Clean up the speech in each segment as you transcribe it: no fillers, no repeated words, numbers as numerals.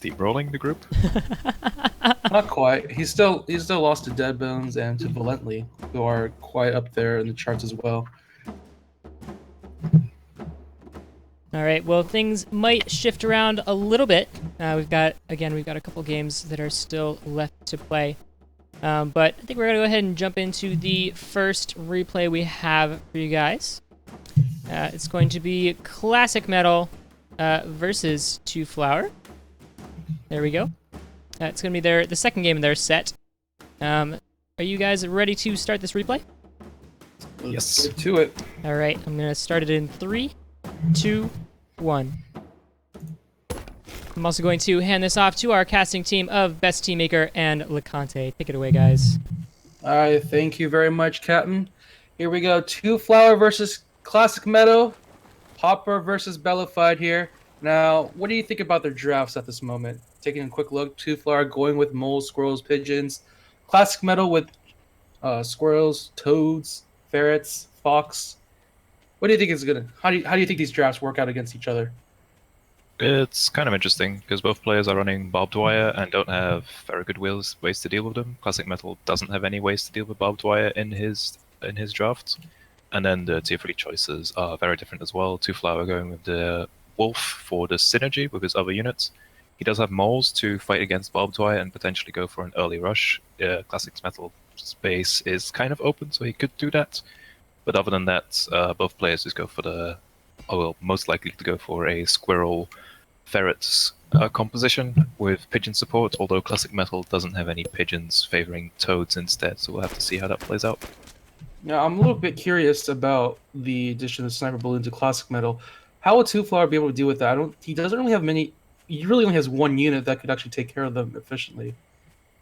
steamrolling the group? Not quite. He's still lost to Deadbones and to Valently, who are quite up there in the charts as well. All right, well, things might shift around a little bit. We've got a couple games that are still left to play. But I think we're going to go ahead and jump into the first replay we have for you guys. It's going to be ClassicMetal versus TwoFlour. There we go. It's going to be the second game in their set. Are you guys ready to start this replay? Yes. Get to it. All right, I'm going to start it in 3, 2, 1. I'm also going to hand this off to our casting team of Best Teammaker and LeConte. Take it away, guys. All right, thank you very much, Captain. Here we go. TwoFlour versus ClassicMetal. Hopper versus Bellified here. Now, what do you think about their drafts at this moment? Taking a quick look, TwoFlour going with moles, squirrels, pigeons. ClassicMetal with squirrels, toads, ferrets, fox. What do you think is gonna? How do you think these drafts work out against each other? It's kind of interesting because both players are running barbed wire and don't have very good ways to deal with them. ClassicMetal doesn't have any ways to deal with barbed wire in his drafts, and then the tier 3 choices are very different as well. TwoFlour going with the wolf for the synergy with his other units. He does have moles to fight against barbed wire and potentially go for an early rush. ClassicMetal space is kind of open, so he could do that. But other than that, both players just go for most likely to go for a squirrel ferrets composition with pigeon support, although ClassicMetal doesn't have any pigeons, favoring toads instead, so we'll have to see how that plays out. Now, I'm a little bit curious about the addition of Sniper Balloon to ClassicMetal. How will TwoFlour be able to deal with that? He doesn't really have many. He really only has one unit that could actually take care of them efficiently.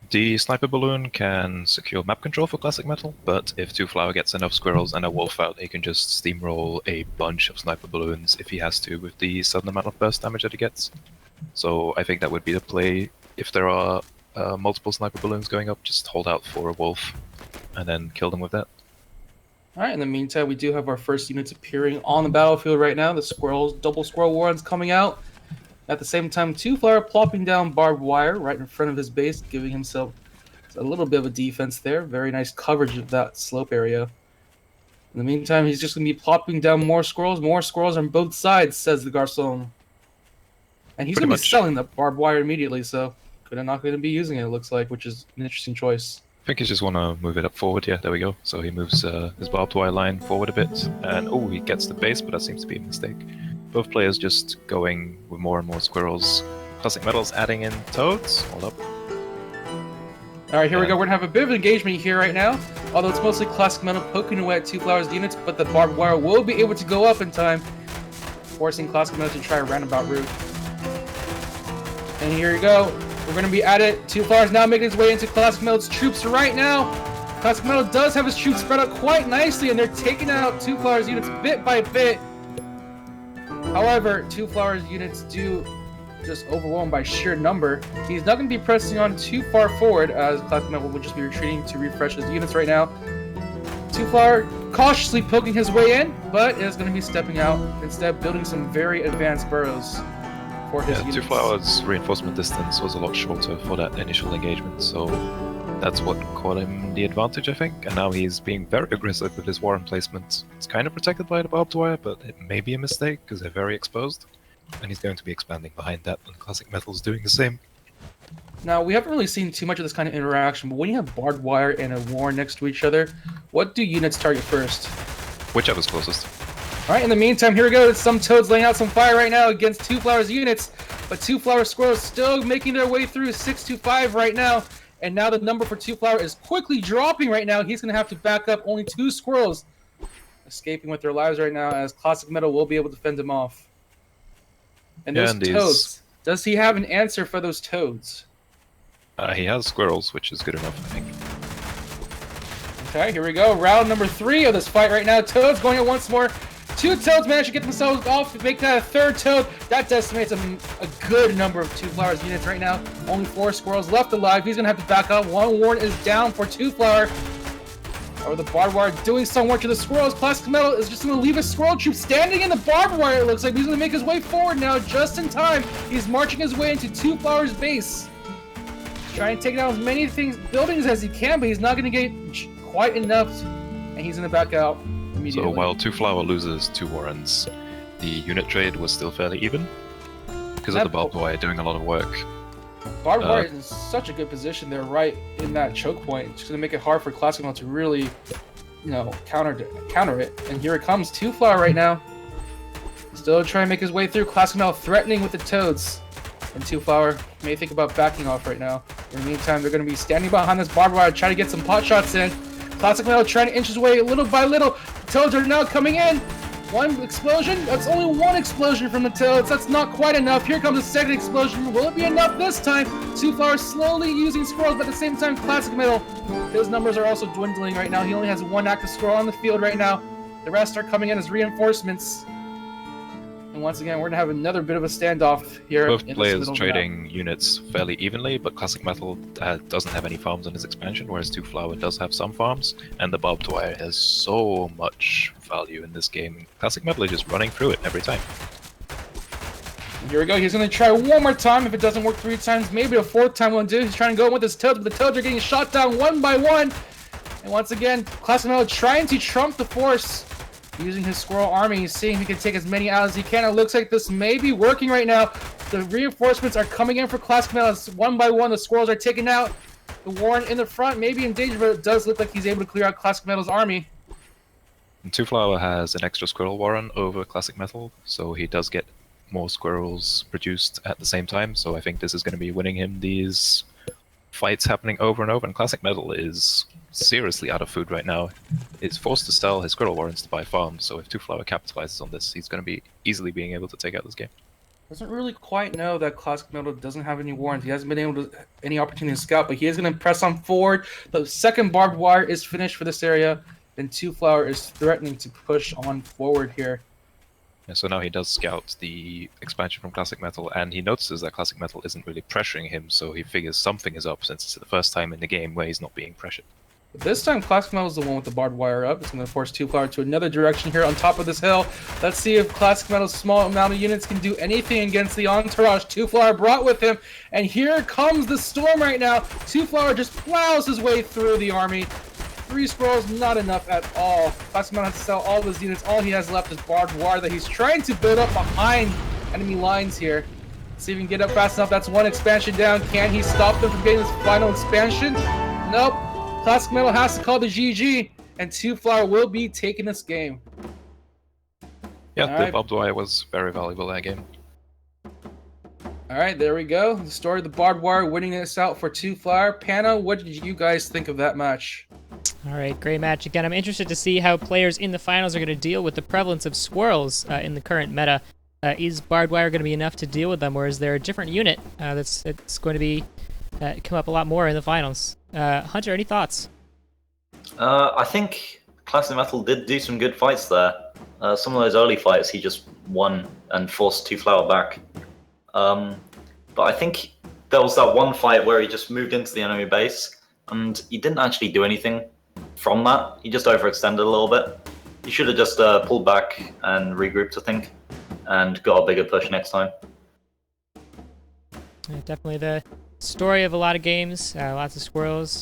The Sniper Balloon can secure map control for ClassicMetal, but if TwoFlour gets enough squirrels and a wolf out, he can just steamroll a bunch of Sniper Balloons if he has to with the sudden amount of burst damage that he gets. So I think that would be the play. If there are multiple Sniper Balloons going up, just hold out for a wolf and then kill them with that. All right, in the meantime, we do have our first units appearing on the battlefield right now. The squirrels, double squirrel warrens coming out. At the same time, TwoFlour plopping down barbed wire right in front of his base, giving himself a little bit of a defense there. Very nice coverage of that slope area. In the meantime, he's just going to be plopping down more squirrels on both sides, says the Garçon. And he's going to be selling the barbed wire immediately, so not going to be using it looks like, which is an interesting choice. I think he just want to move it up forward. Yeah, there we go. So he moves his barbed wire line forward a bit, and he gets the base, but that seems to be a mistake. Both players just going with more and more squirrels. ClassicMetal's adding in toads. Hold up. All right, here we go. We're going to have a bit of engagement here right now. Although it's mostly ClassicMetal poking away at TwoFlour's units, but the barbed wire will be able to go up in time, forcing ClassicMetal to try a roundabout route. And here you go. We're going to be at it. TwoFlour's now making his way into ClassicMetal's troops right now. ClassicMetal does have his troops spread out quite nicely, and they're taking out TwoFlour's units bit by bit. However, TwoFlour's units do just overwhelmed by sheer number. He's not going to be pressing on too far forward, as ClassicMetal will just be retreating to refresh his units right now. TwoFlour cautiously poking his way in, but is going to be stepping out, instead building some very advanced burrows for his units. TwoFlour's reinforcement distance was a lot shorter for that initial engagement, so that's what caught him the advantage, I think. And now he's being very aggressive with his warren placement. It's kind of protected by the barbed wire, but it may be a mistake because they're very exposed. And he's going to be expanding behind that, and ClassicMetal's doing the same. Now, we haven't really seen too much of this kind of interaction, but when you have barbed wire and a warren next to each other, what do units target first? Whichever's closest. All right, in the meantime, here we go. Some toads laying out some fire right now against TwoFlour's units, but TwoFlour squirrels still making their way through 625 right now. And now the number for TwoFlour is quickly dropping right now. He's going to have to back up. Only 2 squirrels escaping with their lives right now, as ClassicMetal will be able to fend him off. And those toads, does he have an answer for those toads? He has squirrels, which is good enough, I think. Okay, here we go. Round number 3 of this fight right now. Toads going in once more. 2 toads manage to get themselves off, make that a 3rd toad. That decimates a good number of TwoFlour's units right now. Only 4 squirrels left alive. He's going to have to back up. 1 warren is down for TwoFlour. Or the barbed wire doing some work to the squirrels. ClassicMetal is just going to leave a squirrel troop standing in the barbed wire, it looks like. He's going to make his way forward now, just in time. He's marching his way into TwoFlour's base. Trying to take down as many buildings as he can, but he's not going to get quite enough. And he's going to back out immediately. So while TwoFlour loses 2 Warrens, the unit trade was still fairly even. Because of the barbed wire doing a lot of work. Barbed wire is in such a good position. They're right in that choke point. It's going to make it hard for ClassicMetal to really, counter it. And here it comes, TwoFlour right now. Still trying to make his way through. ClassicMetal threatening with the Toads. And TwoFlour may think about backing off right now. In the meantime, they're going to be standing behind this barbed wire, trying to get some pot shots in. ClassicMetal trying to inch his way little by little. The Toads are now coming in. One explosion? That's only one explosion from the Toads. That's not quite enough. Here comes a second explosion. Will it be enough this time? TwoFlour slowly using squirrels, but at the same time, ClassicMetal, his numbers are also dwindling right now. He only has 1 active squirrel on the field right now. The rest are coming in as reinforcements. And once again, we're going to have another bit of a standoff here. Both players trading units fairly evenly, but ClassicMetal doesn't have any farms on his expansion, whereas TwoFlour does have some farms, and the barbed wire has so much value in this game. ClassicMetal is just running through it every time. Here we go. He's going to try one more time. If it doesn't work 3 times, maybe a 4th time will do. He's trying to go with his Toads, but the Toads are getting shot down one by one. And once again, ClassicMetal trying to trump the force. Using his squirrel army, he's seeing if he can take as many out as he can. It looks like this may be working right now. The reinforcements are coming in for ClassicMetal. One by one, the squirrels are taken out. The Warren in the front may be in danger, but it does look like he's able to clear out ClassicMetal's army. And TwoFlour has an extra squirrel Warren over ClassicMetal, so he does get more squirrels produced at the same time. So I think this is going to be winning him these fights happening over and over. And ClassicMetal is seriously out of food right now. He's forced to sell his squirrel warrens to buy farms, so if TwoFlour capitalizes on this, he's going to be easily being able to take out this game. Doesn't really quite know that ClassicMetal doesn't have any warrens. He hasn't been able to any opportunity to scout, but he is going to press on forward. The second barbed wire is finished for this area, and TwoFlour is threatening to push on forward here. Yeah, so now he does scout the expansion from ClassicMetal, and he notices that ClassicMetal isn't really pressuring him, so he figures something is up since it's the first time in the game where he's not being pressured. But this time, ClassicMetal is the one with the barbed wire up. It's going to force TwoFlour to another direction here on top of this hill. Let's see if ClassicMetal's small amount of units can do anything against the entourage TwoFlour brought with him. And here comes the storm right now. TwoFlour just plows his way through the army. 3 squirrels, not enough at all. ClassicMetal has to sell all of his units. All he has left is barbed wire that he's trying to build up behind enemy lines here. Let's see if he can get up fast enough. That's 1 expansion down. Can he stop them from getting this final expansion? Nope. ClassicMetal has to call the GG, and TwoFlour will be taking this game. Yeah, the barbed wire was very valuable that game. Alright, there we go. The story of the barbed wire winning this out for TwoFlour. Pana, what did you guys think of that match? Alright, great match. Again, I'm interested to see how players in the finals are going to deal with the prevalence of squirrels in the current meta. Is barbed wire going to be enough to deal with them, or is there a different unit that's going to be come up a lot more in the finals? Hunter, any thoughts? I think ClassicMetal did do some good fights there. Some of those early fights he just won and forced TwoFlour back. But I think there was that one fight where he just moved into the enemy base and he didn't actually do anything from that. He just overextended a little bit. He should have just pulled back and regrouped, I think, and got a bigger push next time. Definitely the story of a lot of games, lots of squirrels